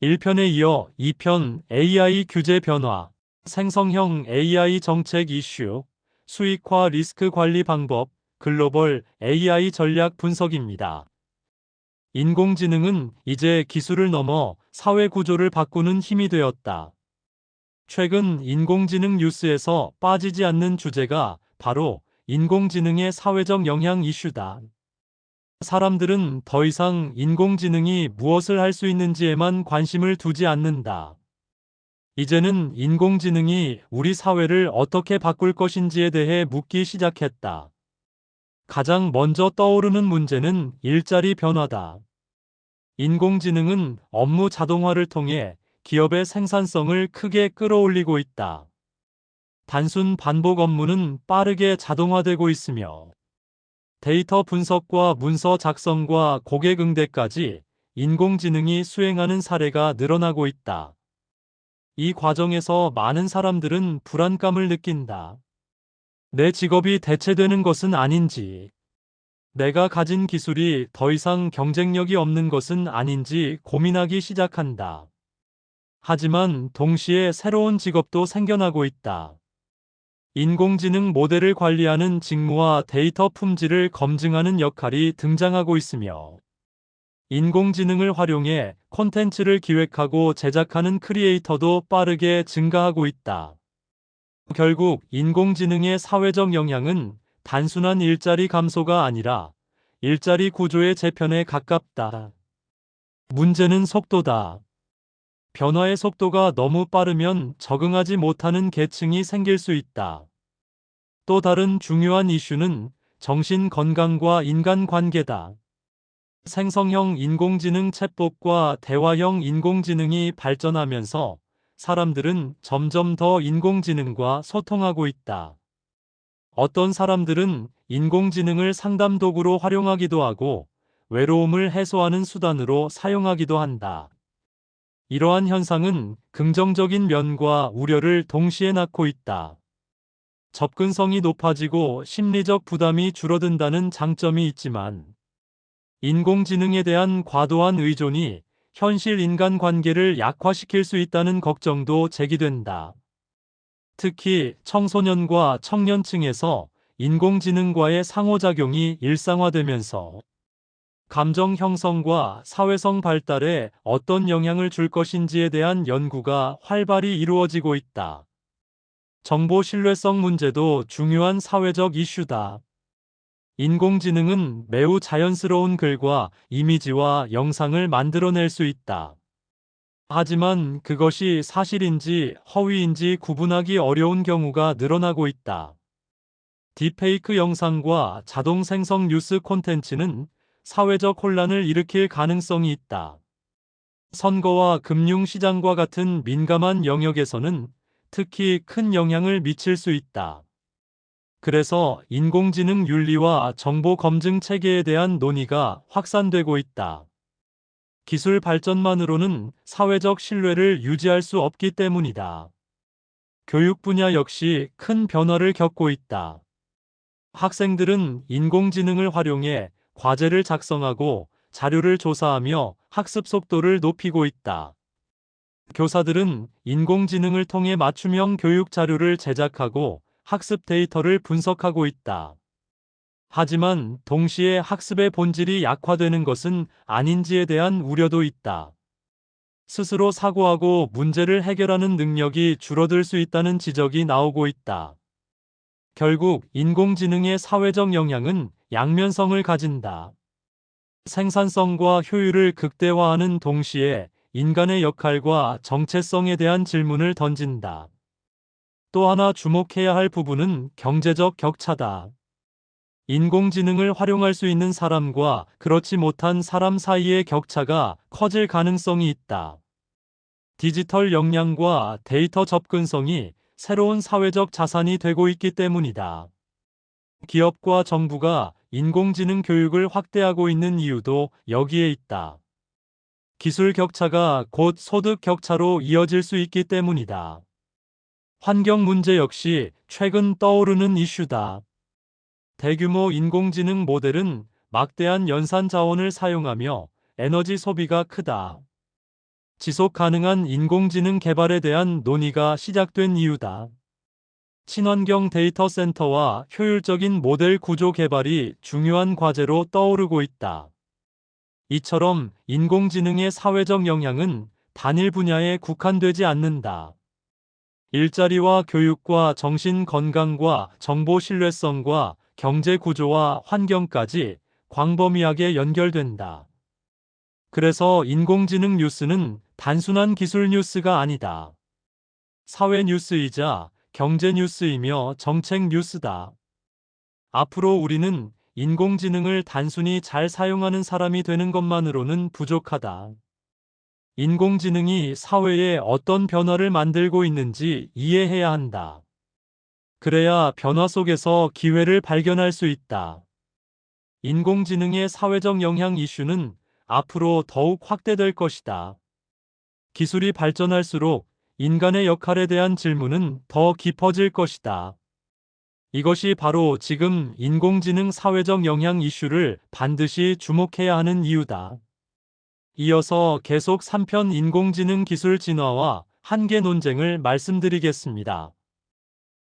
1편에 이어 2편 AI 규제 변화, 생성형 AI 정책 이슈, 수익화 리스크 관리 방법, 글로벌 AI 전략 분석입니다. 인공지능은 이제 기술을 넘어 사회 구조를 바꾸는 힘이 되었다. 최근 인공지능 뉴스에서 빠지지 않는 주제가 바로 인공지능의 사회적 영향 이슈다. 사람들은 더 이상 인공지능이 무엇을 할 수 있는지에만 관심을 두지 않는다. 이제는 인공지능이 우리 사회를 어떻게 바꿀 것인지에 대해 묻기 시작했다. 가장 먼저 떠오르는 문제는 일자리 변화다. 인공지능은 업무 자동화를 통해 기업의 생산성을 크게 끌어올리고 있다. 단순 반복 업무는 빠르게 자동화되고 있으며 데이터 분석과 문서 작성과 고객 응대까지 인공지능이 수행하는 사례가 늘어나고 있다. 이 과정에서 많은 사람들은 불안감을 느낀다. 내 직업이 대체되는 것은 아닌지, 내가 가진 기술이 더 이상 경쟁력이 없는 것은 아닌지 고민하기 시작한다. 하지만 동시에 새로운 직업도 생겨나고 있다. 인공지능 모델을 관리하는 직무와 데이터 품질을 검증하는 역할이 등장하고 있으며, 인공지능을 활용해 콘텐츠를 기획하고 제작하는 크리에이터도 빠르게 증가하고 있다. 결국 인공지능의 사회적 영향은 단순한 일자리 감소가 아니라 일자리 구조의 재편에 가깝다. 문제는 속도다. 변화의 속도가 너무 빠르면 적응하지 못하는 계층이 생길 수 있다. 또 다른 중요한 이슈는 정신 건강과 인간 관계다. 생성형 인공지능 챗봇과 대화형 인공지능이 발전하면서 사람들은 점점 더 인공지능과 소통하고 있다. 어떤 사람들은 인공지능을 상담 도구로 활용하기도 하고 외로움을 해소하는 수단으로 사용하기도 한다. 이러한 현상은 긍정적인 면과 우려를 동시에 낳고 있다. 접근성이 높아지고 심리적 부담이 줄어든다는 장점이 있지만, 인공지능에 대한 과도한 의존이 현실 인간 관계를 약화시킬 수 있다는 걱정도 제기된다. 특히 청소년과 청년층에서 인공지능과의 상호작용이 일상화되면서 감정 형성과 사회성 발달에 어떤 영향을 줄 것인지에 대한 연구가 활발히 이루어지고 있다. 정보 신뢰성 문제도 중요한 사회적 이슈다. 인공지능은 매우 자연스러운 글과 이미지와 영상을 만들어낼 수 있다. 하지만 그것이 사실인지 허위인지 구분하기 어려운 경우가 늘어나고 있다. 딥페이크 영상과 자동 생성 뉴스 콘텐츠는 사회적 혼란을 일으킬 가능성이 있다. 선거와 금융시장과 같은 민감한 영역에서는 특히 큰 영향을 미칠 수 있다. 그래서 인공지능 윤리와 정보 검증 체계에 대한 논의가 확산되고 있다. 기술 발전만으로는 사회적 신뢰를 유지할 수 없기 때문이다. 교육 분야 역시 큰 변화를 겪고 있다. 학생들은 인공지능을 활용해 과제를 작성하고 자료를 조사하며 학습 속도를 높이고 있다. 교사들은 인공지능을 통해 맞춤형 교육 자료를 제작하고 학습 데이터를 분석하고 있다. 하지만 동시에 학습의 본질이 약화되는 것은 아닌지에 대한 우려도 있다. 스스로 사고하고 문제를 해결하는 능력이 줄어들 수 있다는 지적이 나오고 있다. 결국 인공지능의 사회적 영향은 양면성을 가진다. 생산성과 효율을 극대화하는 동시에 인간의 역할과 정체성에 대한 질문을 던진다. 또 하나 주목해야 할 부분은 경제적 격차다. 인공지능을 활용할 수 있는 사람과 그렇지 못한 사람 사이의 격차가 커질 가능성이 있다. 디지털 역량과 데이터 접근성이 새로운 사회적 자산이 되고 있기 때문이다. 기업과 정부가 인공지능 교육을 확대하고 있는 이유도 여기에 있다. 기술 격차가 곧 소득 격차로 이어질 수 있기 때문이다. 환경 문제 역시 최근 떠오르는 이슈다. 대규모 인공지능 모델은 막대한 연산 자원을 사용하며 에너지 소비가 크다. 지속 가능한 인공지능 개발에 대한 논의가 시작된 이유다. 친환경 데이터 센터와 효율적인 모델 구조 개발이 중요한 과제로 떠오르고 있다. 이처럼 인공지능의 사회적 영향은 단일 분야에 국한되지 않는다. 일자리와 교육과 정신 건강과 정보 신뢰성과 경제 구조와 환경까지 광범위하게 연결된다. 그래서 인공지능 뉴스는 단순한 기술 뉴스가 아니다. 사회 뉴스이자 경제 뉴스이며 정책 뉴스다. 앞으로 우리는 인공지능을 단순히 잘 사용하는 사람이 되는 것만으로는 부족하다. 인공지능이 사회에 어떤 변화를 만들고 있는지 이해해야 한다. 그래야 변화 속에서 기회를 발견할 수 있다. 인공지능의 사회적 영향 이슈는 앞으로 더욱 확대될 것이다. 기술이 발전할수록 인간의 역할에 대한 질문은 더 깊어질 것이다. 이것이 바로 지금 인공지능 사회적 영향 이슈를 반드시 주목해야 하는 이유다. 이어서 계속 3편 인공지능 기술 진화와 한계 논쟁을 말씀드리겠습니다.